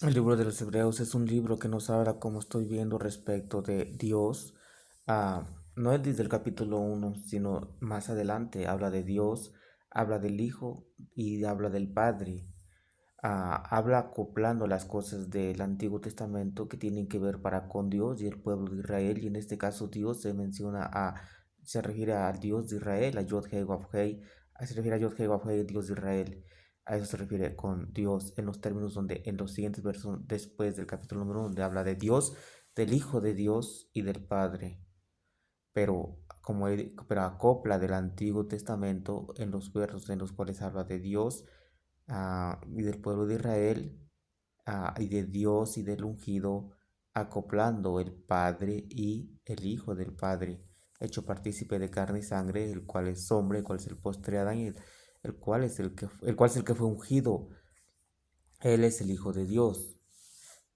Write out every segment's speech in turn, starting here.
El libro de los Hebreos es un libro que nos habla, como estoy viendo, respecto de Dios. No es desde el capítulo 1, sino más adelante. Habla de Dios, habla del Hijo y habla del Padre. Habla acoplando las cosas del Antiguo Testamento que tienen que ver para con Dios y el pueblo de Israel. Y en este caso Dios se refiere al Dios de Israel, a Yod-Heh-Wav-Heh, se refiere a Yod-Heh-Wav-Heh, Dios de Israel. A eso se refiere con Dios en los términos donde en los siguientes versos después del capítulo número 1, donde habla de Dios, del Hijo de Dios y del Padre. Pero acopla del Antiguo Testamento en los versos en los cuales habla de Dios y del pueblo de Israel, y de Dios y del ungido, acoplando el Padre y el Hijo del Padre, hecho partícipe de carne y sangre, el cual es hombre, el cual es el postre Adán, y el cual es el cual es el que fue ungido. Él es el Hijo de Dios.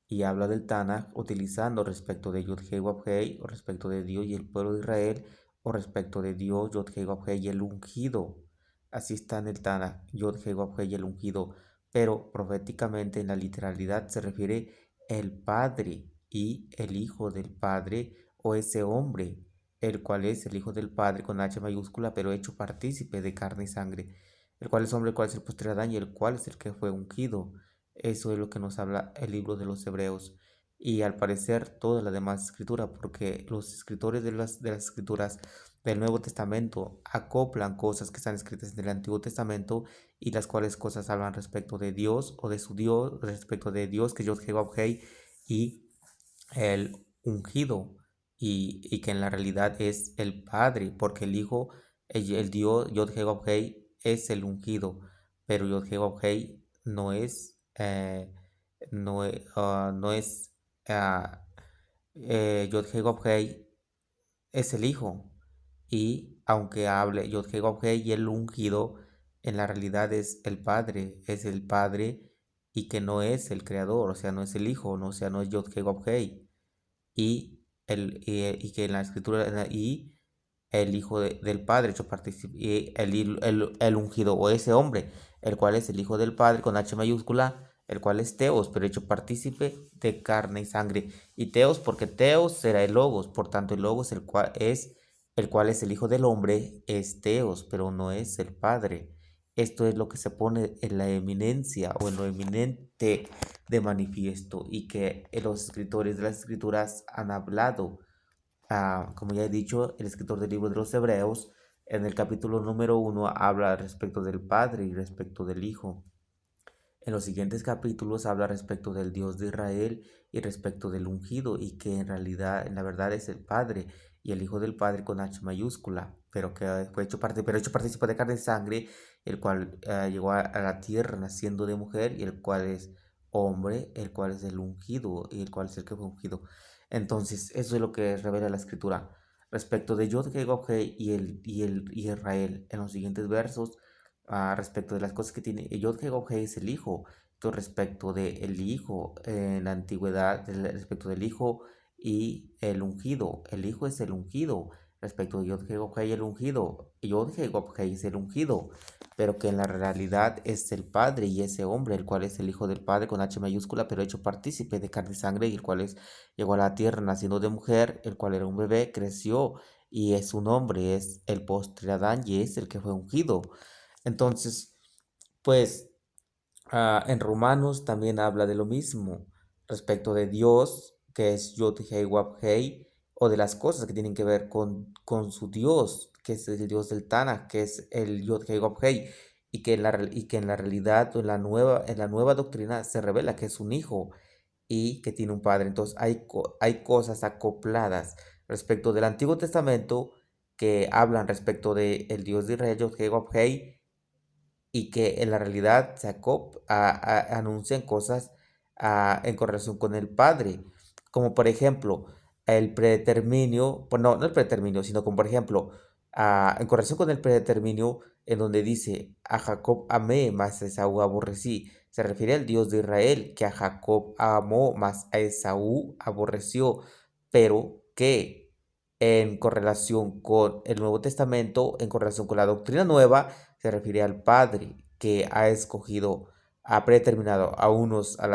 Y habla del Tanakh utilizando respecto de Yud-Heh Wab-Heh, o respecto de Dios y el pueblo de Israel, o respecto de Dios, Yud-Heh Wab-Heh y el ungido. Así está en el Tanakh, Yud-Heh Wab-Heh y el ungido. Pero proféticamente en la literalidad se refiere el Padre y el Hijo del Padre, o ese hombre, el cual es el Hijo del Padre con H mayúscula, pero hecho partícipe de carne y sangre, el cual es hombre, el cual es el posterior Adán y el cual es el que fue ungido. Eso es lo que nos habla el libro de los Hebreos. Y al parecer toda la demás escritura, porque los escritores de las escrituras del Nuevo Testamento acoplan cosas que están escritas en el Antiguo Testamento, y las cuales cosas hablan respecto de Dios o de su Dios, respecto de Dios, que es Yod-Heh-Wav-Heh, y el ungido, y que en la realidad es el Padre, porque el Hijo, el Dios Yod-Heh-Wav-Heh es el ungido, pero Yod-Heh-Wav-Heh no es, ah, Yod-Heh-Wav-Heh es el Hijo, y aunque hable Yod-Heh-Wav-Heh y el ungido, en la realidad es el Padre, y que no es el Creador, o sea, no es el Hijo, no, o sea, no es Yod-Heh-Wav-Heh, y que en la escritura, y el Hijo del Padre hecho partícipe, y el ungido, o ese hombre, el cual es el Hijo del Padre con H mayúscula, el cual es Teos, pero hecho partícipe de carne y sangre. Y Teos, porque Teos será el Logos, por tanto el Logos, el cual es el Hijo del Hombre, es Teos, pero no es el Padre. Esto es lo que se pone en la eminencia o en lo eminente de manifiesto, y que los escritores de las escrituras han hablado. Como ya he dicho, el escritor del libro de los Hebreos en el capítulo número 1 habla respecto del Padre y respecto del Hijo. En los siguientes capítulos habla respecto del Dios de Israel y respecto del ungido, y que en realidad, en la verdad, es el Padre y el Hijo del Padre con H mayúscula, pero que fue hecho partícipe de carne y sangre, el cual llegó a la tierra naciendo de mujer, y el cual es hombre, el cual es el ungido y el cual es el que fue ungido. Entonces, eso es lo que revela la escritura respecto de Yod y Israel en los siguientes versos. Respecto de las cosas que tiene Yod-Heh-Wav-Heh es el Hijo. Entonces, respecto del Hijo en la antigüedad, respecto del Hijo y el ungido, el Hijo es el ungido. Respecto de Yod-Heh-Wav-Heh y el ungido, Yod-Heh-Wav-Heh es el ungido, pero que en la realidad es el Padre y ese hombre, el cual es el Hijo del Padre con H mayúscula, pero hecho partícipe de carne y sangre, y el cual llegó a la tierra naciendo de mujer, el cual era un bebé, creció, y es un hombre, es el postre Adán y es el que fue ungido. Entonces, pues en Romanos también habla de lo mismo respecto de Dios, que es Yod Heh Wab Heh, o de las cosas que tienen que ver con su Dios, que es el Dios del Tanakh, que es el Yod Heh Wab Heh, y que en la realidad, o en la nueva doctrina, se revela que es un hijo y que tiene un padre. Entonces hay cosas acopladas respecto del Antiguo Testamento que hablan respecto de el Dios de Israel, Yod Heh Wab Heh, y que en la realidad anuncian cosas en correlación con el Padre, como por ejemplo el predeterminio, pues no el predeterminio, sino como por ejemplo, en correlación con el predeterminio, en donde dice: a Jacob amé, mas a Esaú aborrecí. Se refiere al Dios de Israel, que a Jacob amó, mas a Esaú aborreció, pero que en correlación con el Nuevo Testamento, en correlación con la doctrina nueva, se refiere al Padre que ha escogido ha predeterminado a unos a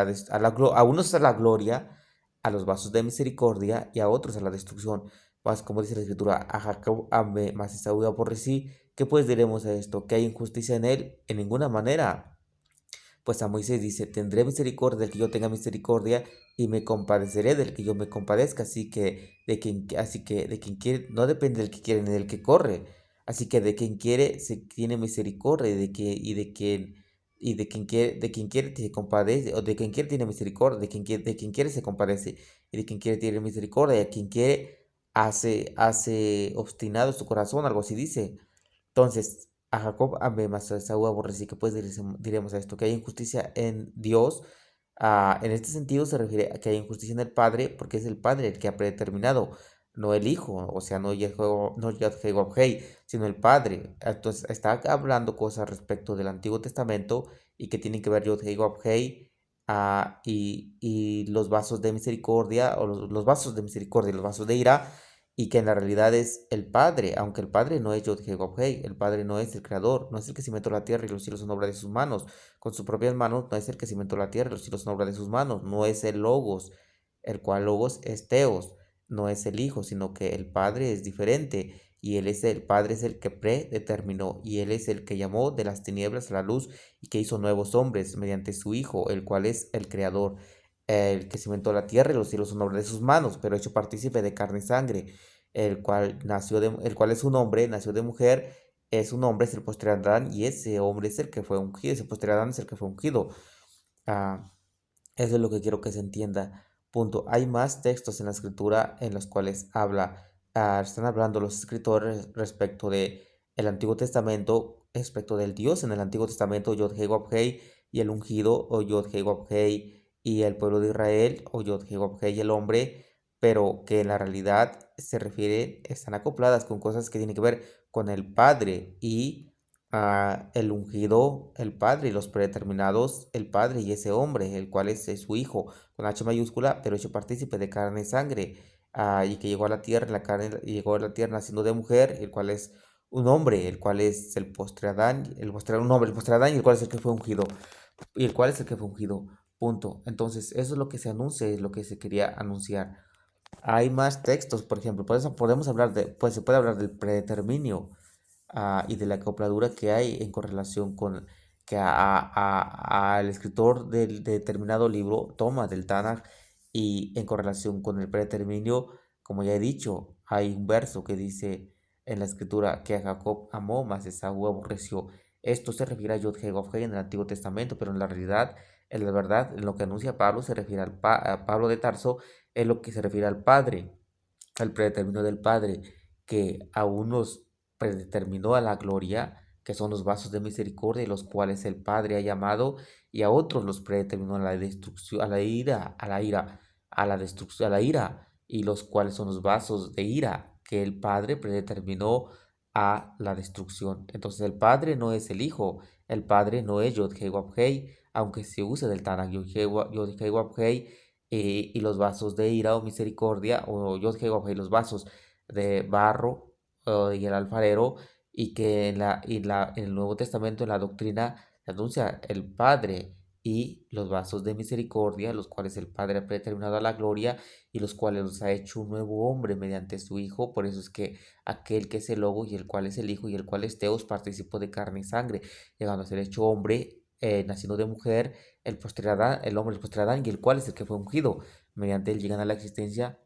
unos a la gloria, a los vasos de misericordia y a otros a la destrucción. Más como dice la escritura, a Jacob amé, mas a Esaú aborrecí. ¿Qué pues diremos a esto? ¿Que hay injusticia en él? En ninguna manera. Pues a Moisés dice, tendré misericordia del que yo tenga misericordia y me compadeceré del que yo me compadezca. Así que de quien quiere, no depende del que quiere ni del que corre. Así que de quien quiere se tiene misericordia y de quien quiere se compadece, o de quien quiere tiene misericordia, de quien quiere se compadece, y de quien quiere tiene misericordia, y a quien quiere hace obstinado su corazón, algo así dice. Entonces, a Jacob amé, mas a Esaú aborrecí. Que pues diremos a esto, que hay injusticia en Dios. En este sentido se refiere a que hay injusticia en el Padre, porque es el Padre el que ha predeterminado, no el Hijo, o sea, no Yod-Heh-Wav-Hei, sino el Padre. Entonces, está hablando cosas respecto del Antiguo Testamento y que tienen que ver Yod-Heh-Wav-Hei, y los vasos de misericordia, o los vasos de misericordia y los vasos de ira, y que en la realidad es el Padre, aunque el Padre no es Yod-Heh-Wav-Hei, el Padre no es el creador, no es el que cimentó la tierra y los cielos son obra de sus manos, con sus propias manos no es el que cimentó la tierra y los cielos son obra de sus manos, no es el Logos, el cual Logos es Teos, no es el Hijo, sino que el Padre es diferente, y el Padre es el que predeterminó, y Él es el que llamó de las tinieblas a la luz, y que hizo nuevos hombres mediante su Hijo, el cual es el creador, el que cimentó la tierra y los cielos son obra de sus manos, pero hecho partícipe de carne y sangre, el cual es un hombre, nació de mujer, es un hombre, es el postre Adán, y ese hombre es el que fue ungido, ese postre Adán es el que fue ungido. Ah, Eso es lo que quiero que se entienda. Punto. Hay más textos en la escritura en los cuales están hablando los escritores respecto de el Antiguo Testamento, respecto del Dios en el Antiguo Testamento, Yod-Heh-Wav-Hei y el ungido, o Yod-Heh-Wav-Hei y el pueblo de Israel, o Yod-Heh-Wav-Hei y el hombre, pero que en la realidad están acopladas con cosas que tienen que ver con el Padre y el ungido, el Padre, y los predeterminados, el Padre y ese hombre, el cual es su Hijo, con H mayúscula, pero hecho partícipe de carne y sangre, y que llegó a la tierra, la carne, y llegó a la tierra naciendo de mujer, el cual es un hombre, el cual es el postre Adán, un hombre, el postre Adán, y el cual es el que fue ungido, y el cual es el que fue ungido, punto. Entonces, eso es lo que se anuncia, es lo que se quería anunciar. Hay más textos, por ejemplo, por eso podemos hablar pues se puede hablar del predeterminio, y de la acopladura que hay en correlación con que al escritor de determinado libro toma del Tanakh, y en correlación con el predeterminio, como ya he dicho, hay un verso que dice en la escritura que a Jacob amó, mas Esaú aborreció. Esto se refiere a Yod-Heh-Wav-Hei en el Antiguo Testamento, pero en la verdad, en lo que anuncia Pablo, se refiere a Pablo de Tarso, es lo que se refiere al Padre, al predeterminio del Padre, que a unos predeterminó a la gloria, que son los vasos de misericordia, los cuales el Padre ha llamado, y a otros los predeterminó a la destrucción, a la destrucción, a la ira, y los cuales son los vasos de ira, que el Padre predeterminó a la destrucción. Entonces el Padre no es el Hijo, el Padre no es Yod-Heh-Wav-Hei, aunque se use del Tanakh Yod-Heh-Wav-Hei, y los vasos de ira o misericordia, o Yod-Heh-Wav-Hei, los vasos de barro, y el alfarero, y que en el Nuevo Testamento, en la doctrina, se anuncia el Padre y los vasos de misericordia, los cuales el Padre ha predeterminado a la gloria, y los cuales los ha hecho un nuevo hombre mediante su Hijo. Por eso es que aquel que es el Logo, y el cual es el Hijo, y el cual es Teos, participó de carne y sangre, llegando a ser hecho hombre, naciendo de mujer, el hombre, el postre Adán, y el cual es el que fue ungido. Mediante él llegan a la existencia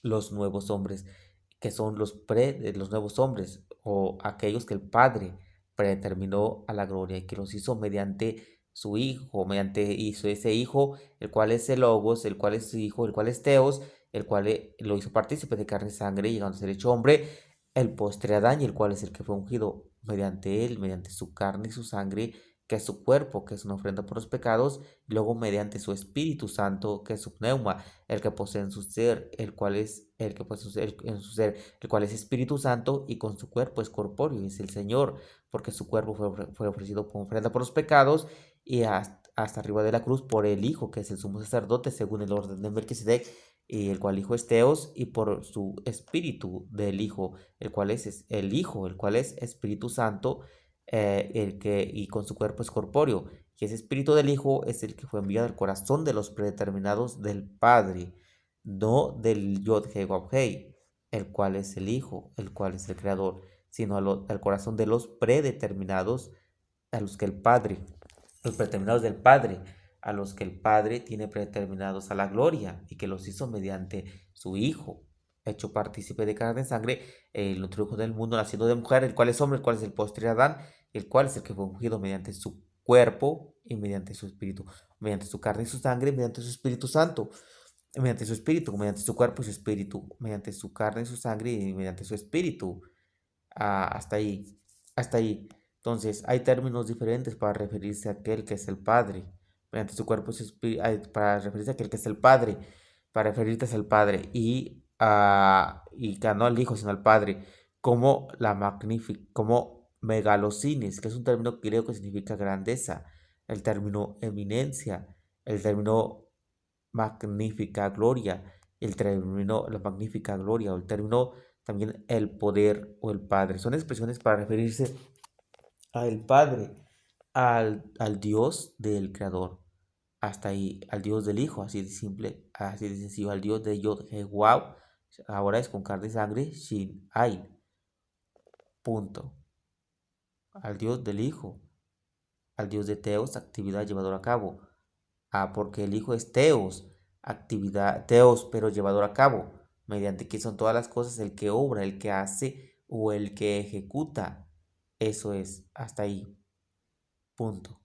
los nuevos hombres, que son los nuevos hombres, o aquellos que el Padre predeterminó a la gloria, y que los hizo mediante su Hijo, hizo ese Hijo, el cual es el Logos, el cual es su Hijo, el cual es Teos, el cual lo hizo partícipe de carne y sangre, llegando a ser hecho hombre, el postre Adán, y el cual es el que fue ungido mediante él, mediante su carne y su sangre, que es su cuerpo, que es una ofrenda por los pecados, y luego mediante su Espíritu Santo, que es su pneuma, el que posee en su ser, el cual es el que posee en su ser, el cual es Espíritu Santo, y con su cuerpo es corpóreo, es el Señor, porque su cuerpo fue ofrecido como ofrenda por los pecados, y hasta arriba de la cruz por el Hijo, que es el sumo sacerdote según el orden de Melquisedec, y el cual Hijo es Teos, y por su Espíritu del Hijo, el cual es el Hijo, el cual es Espíritu Santo, y con su cuerpo es corpóreo. Y ese espíritu del Hijo es el que fue enviado al corazón de los predeterminados del Padre, no del Yod He Wav Hei, el cual es el Hijo, el cual es el Creador, sino al corazón de los predeterminados a los que el Padre, los predeterminados del Padre, a los que el Padre tiene predeterminados a la gloria y que los hizo mediante su Hijo, hecho partícipe de carne y sangre, el introdujo del mundo naciendo de mujer, el cual es hombre, el cual es el posterior Adán, el cual es el que fue ungido mediante su cuerpo y mediante su espíritu, mediante su carne y su sangre, mediante su Espíritu Santo, mediante su espíritu, mediante su cuerpo y su espíritu, mediante su carne y su sangre y mediante su espíritu. Hasta ahí, hasta ahí. Entonces, hay términos diferentes para referirse a aquel que es el Padre, mediante su cuerpo y su espíritu, para referirse a aquel que es el Padre, para referirte al Padre y que no al Hijo, sino al Padre, como la magnífica, como megalocinis, que es un término griego que significa grandeza, el término eminencia, el término magnífica gloria, el término la magnífica gloria o el término también el poder o el Padre. Son expresiones para referirse al Padre, al Dios del Creador. Hasta ahí, al Dios del Hijo, así de simple, así de sencillo, al Dios de Yod He Wav, ahora es con carne y sangre, Shin Ai, punto. Al Dios del Hijo, al Dios de Teos, actividad llevadora a cabo. Porque el Hijo es Teos, actividad, Teos, pero llevador a cabo, mediante que son todas las cosas el que obra, el que hace o el que ejecuta. Eso es, hasta ahí, punto.